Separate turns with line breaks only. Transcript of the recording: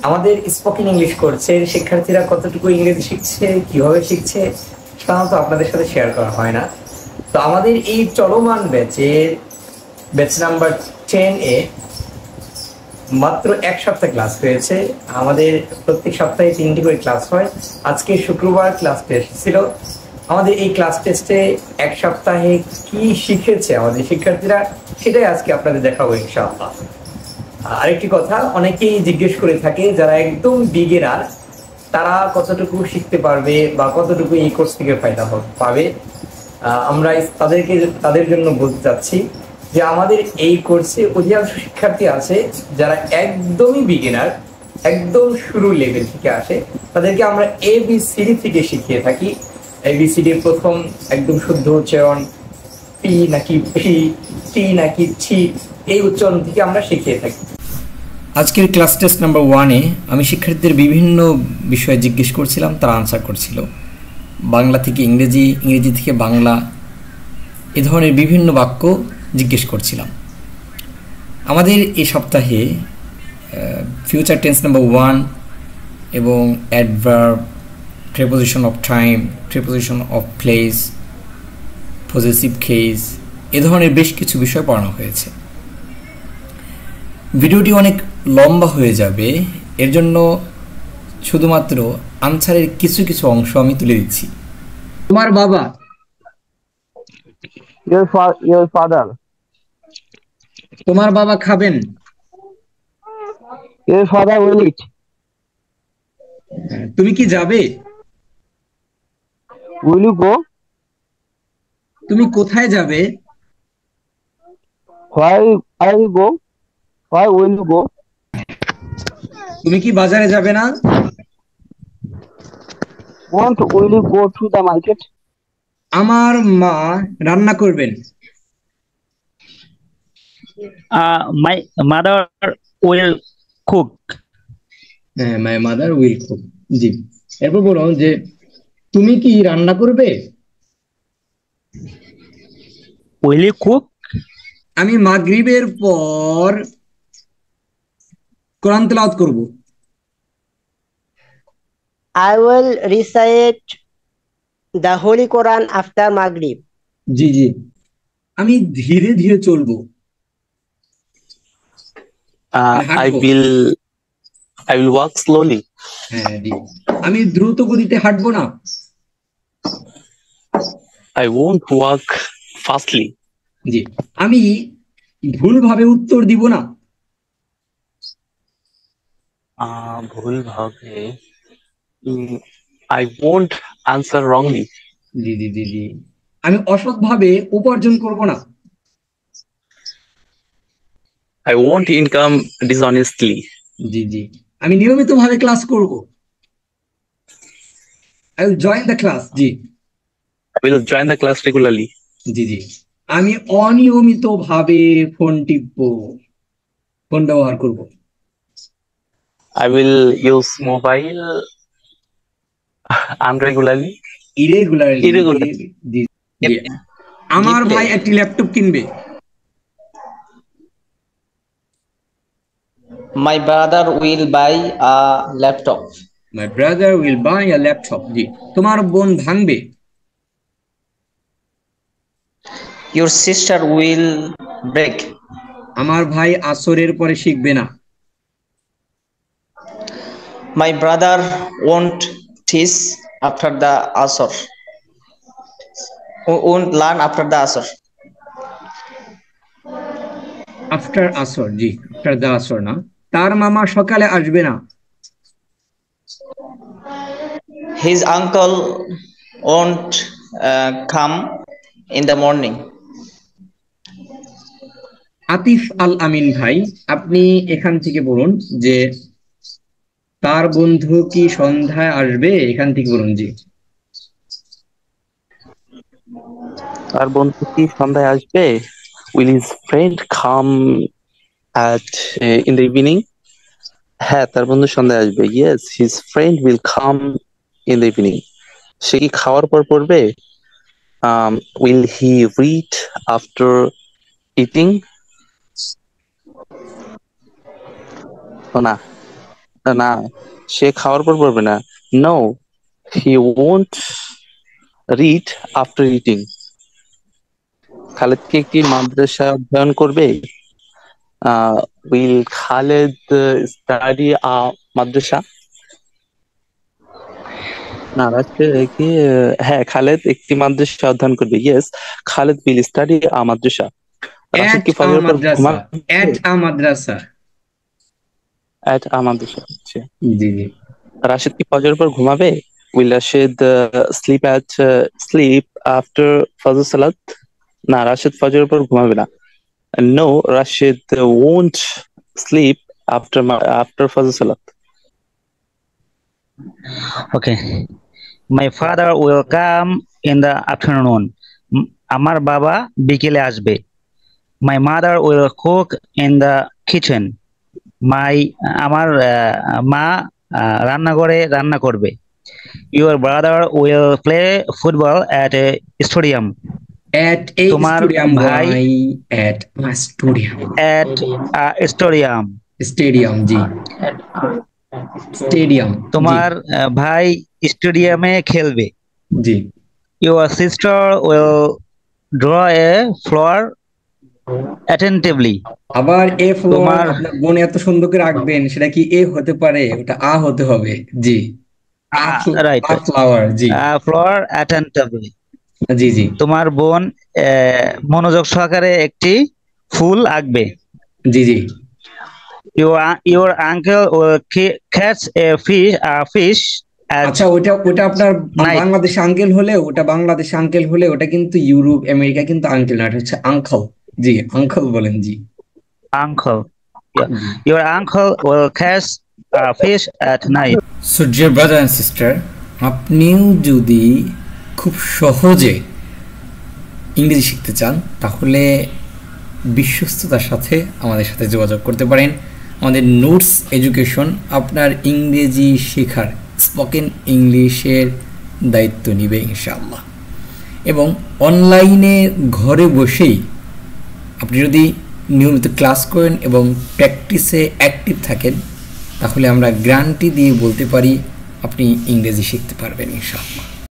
আমাদের spoken English কোর্সের শিক্ষার্থীরা কতটুকু ইংরেজি শিখছে, কিভাবে শিখছে, সাধারণত আপনাদের সাথে শেয়ার করা হয় না। তো আমাদের এই চলমান ব্যাচ নাম্বার 10-এ মাত্র এক সপ্তাহ ক্লাস হয়েছে। আমাদের প্রত্যেক সপ্তাহে 3টি করে ক্লাস হয়। আজকে শুক্রবার ক্লাস টেস্ট ছিল। আমাদের এই ক্লাস টেস্টে এক সপ্তাহে কি শিখেছে আমাদের শিক্ষার্থীরা, সেটাই আজকে আপনাদের দেখাবো ইনশাআল্লাহ। আরেকটি কথা, অনেকেই জিজ্ঞেস করে থাকে যারা একদম বিগিনার তারা কতটুকু শিখতে পারবে বা কতটুকু এই কোর্স থেকে ফায়দা পাবে। আমরা তাদের জন্য বলতে চাচ্ছি যে আমাদের এই কোর্সে অধিকাংশ শিক্ষার্থী আছে যারা একদমই বিগিনার, একদম শুরু লেভেল থেকে আসে। তাদেরকে আমরা ABCD থেকে শিখিয়ে থাকি। ABCD প্রথম একদম শুদ্ধ উচ্চারণ, পি নাকি পি, টি নাকি ছি, এই উচ্চারণ থেকে আমরা শিখিয়ে থাকি। আজকের ক্লাস টেস্ট নাম্বার 1-এ আমি শিক্ষার্থীদের বিভিন্ন বিষয়ে জিজ্ঞেস করছিলাম, তারা আনসার করছিল। বাংলা থেকে ইংরেজি, ইংরেজি থেকে বাংলা, এ ধরনের বিভিন্ন বাক্য জিজ্ঞেস করছিলাম। আমাদের এই সপ্তাহে ফিউচার টেন্স নাম্বার 1 এবং adverb, preposition of time, preposition of place, possessive case, এ ধরনের বেশ কিছু বিষয় পড়ানো হয়েছে। ভিডিওটি অনেক লম্বা হয়ে যাবে, এর জন্য শুধুমাত্র আনসারের কিছু কিছু অংশ আমি তুলে দিচ্ছি। তোমার বাবা,
your father,
তোমার বাবা খাবেন।
your father will eat.
তুমি কি যাবে?
Will you go?
তুমি কোথায় যাবে?
Why are you go? Why will you go?
তুমি কি বাজারে যাবে না?
Will you go to the market?
আমার মা রান্না করবেন।
My mother will cook.
হ্যাঁ, মাই মাদার উইল কুক। জি, এরপর বলো যে তুমি কি রান্না করবে?
Will you cook?
আমি মাগরিবের পর কোরআন তেলাওয়াত করব।
I will recite the Holy Quran after Maghrib.
জি জি, আমি ধীরে ধীরে চলবো।
I will walk slowly.
হ্যাঁ জি, আমি দ্রুত গতিতে হাঁটবো না।
I won't walk fastly.
জি, আমি ভুলভাবে উত্তর দিব না।
ভুলভাবে I won't answer wrongly.
জি জি জি জি, আমি অসৎভাবে উপার্জন করব না।
I won't income dishonestly.
জি জি, আমি নিয়মিতভাবে ক্লাস করব। I will join the class. G,
I will join the class regularly.
জি জি, আমি অনিয়মিতভাবে ফোন টিপবো, ফোন ব্যবহার করব।
I will use mobile unregularly.
Irregularly. জি জি, আমার ভাই একটি ল্যাপটপ কিনবে।
My brother will buy a laptop.
My brother will buy a laptop. জি, তোমার বোন ভাঙবে।
Your sister will break.
আমার ভাই আসরের পরে শিখবে না।
My brother won't teach after the Asr. Won't learn after the Asr.
After আসর, জি, after the আসর না। তার মামা সকালে আসবে না।
His uncle won't come in the morning.
Atif আল আমিন ভাই, আপনি এখান থেকে বলুন যে তার বন্ধু কি সন্ধ্যায় আসবে, এখান থেকে বলুন। জি,
তার বন্ধু কি সন্ধ্যায় আসবে? Will his friend come at in the evening? হ্যাঁ, তার বন্ধু সন্ধ্যায় আসবে। Yes, his friend will come in the evening. সে কি খাওয়ার পর পড়বে? Will he read after eating? ও না, না, সে খাওয়ার পর পড়বে না। No, he won't read after eating. Khaled কি একটি মাদ্রাসা অধ্যয়ন করবে? Will Khaled study a madrasa? না, কি হ্যাঁ, খালেদ একটি মাদ্রাসা অধ্যয়ন করবে। Yes, Khaled will study a madrasa. Rashid
At
কি
a
ফজরের পর
madrasa. At a madrasa.
at a মাদ্রাসা হচ্ছে।
জি জি।
রাশিদ কি ফজরের পর ঘুমাবে? উইল রাশিদ স্লিপ আফটার ফজর সালাত? না, রাশিদ ফজরের পর ঘুমাবে না। No, Rashid won't sleep after ফজর সালাত।
Okay. My father will come in the afternoon. আমার বাবা বিকেলে আসবে। My mother will cook in the kitchen. আমার মা রান্নাঘরে রান্না করবে। Your brother will play football at a stadium.
At a
তোমার
stadium.
ভাই
Why? At a stadium.
at a stadium.
Stadium G. Stadium
তোমার ভাই স্টেডিয়ামে খেলবে।
জি।
Your sister will draw a flower attentively.
আবার এ ফ্লোর
তোমার
আপনার বোন এত সুন্দর করে রাখবেন, সেটা কি এ হতে পারে? ওটা আ হতে হবে। জি।
right.
ফ্লাওয়ার জি।
Flower attentively.
জি জি।
তোমার বোন মনোযোগ সহকারে একটি ফুল আঁকবে।
জি জি।
Your uncle will catch a fish at
আচ্ছা, ওটা আপনার
night.
বাংলাদেশে আঙ্কেল হলে ওটা কিন্তু ইউরোপ আমেরিকা কিন্তু আঙ্কেল না, এটা হচ্ছে আঙ্কল। জি, আঙ্কল বলেন। জি,
Uncle. Yeah. Your uncle will catch a fish at night.
So dear brother and sister, আপনিও যদি খুব সহজে ইংরেজি শিখতে চান তাহলে বিশ্বস্ততার সাথে আমাদের সাথে যোগাযোগ করতে পারেন। আমাদের নোটস এডুকেশন আপনার ইংরেজি শেখার, স্পোকেন ইংলিশের দায়িত্ব নিবে ইনশাআল্লাহ। এবং অনলাইনে ঘরে বসেই আপনি যদি নিয়মিত ক্লাস করেন এবং প্র্যাকটিসে অ্যাক্টিভ থাকেন, তাহলে আমরা গ্যারান্টি দিয়ে বলতে পারি আপনি ইংরেজি শিখতে পারবেন ইনশাআল্লাহ।